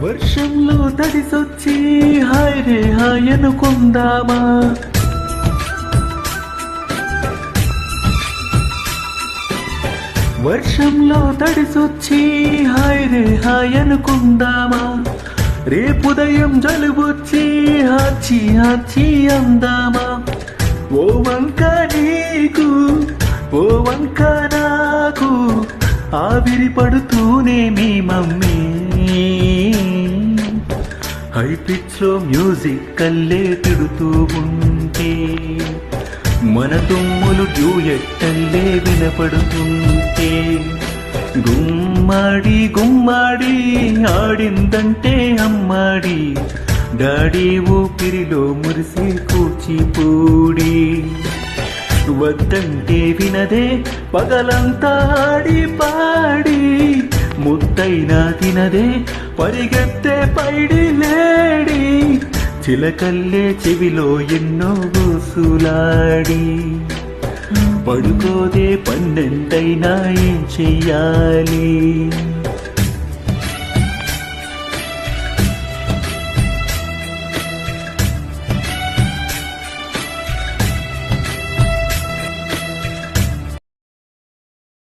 వర్షంలో తడిసొచ్చి హాయ్ రే హాయ్ అనుకుందామా, వర్షంలో తడిసొచ్చి హాయ్ రే హాయ్ అనుకుందామా, రేపుదయం జలుబొచ్చి హాచి హాచి అందామా. ఓ వంక నీకు ఓ వంక నాకు ఆవిరి పడుతూనే మీ మమ్మీ, హై పిచ్ లో మ్యూజిక్ కల్లే తిడుతూ ఉంటే మన తుమ్ములు డ్యూయెట్టల్లే వినపడుతుంటే, గుమ్మాడి గుమ్మాడి ఆడిందంటే అమ్మాడి, డాడీ ఊపిరిలో మురిసి కూచిపూడి, వద్దంటే వినదే పగలంతా ఆడి పాడి, ముద్దైనా తినదే పరిగెత్తే పైడి లేడి, చిలకల్లే చెవిలో ఎన్నో గోసులాడి, పడుకోదే పన్నెండైనా ఏం చెయ్యాలి.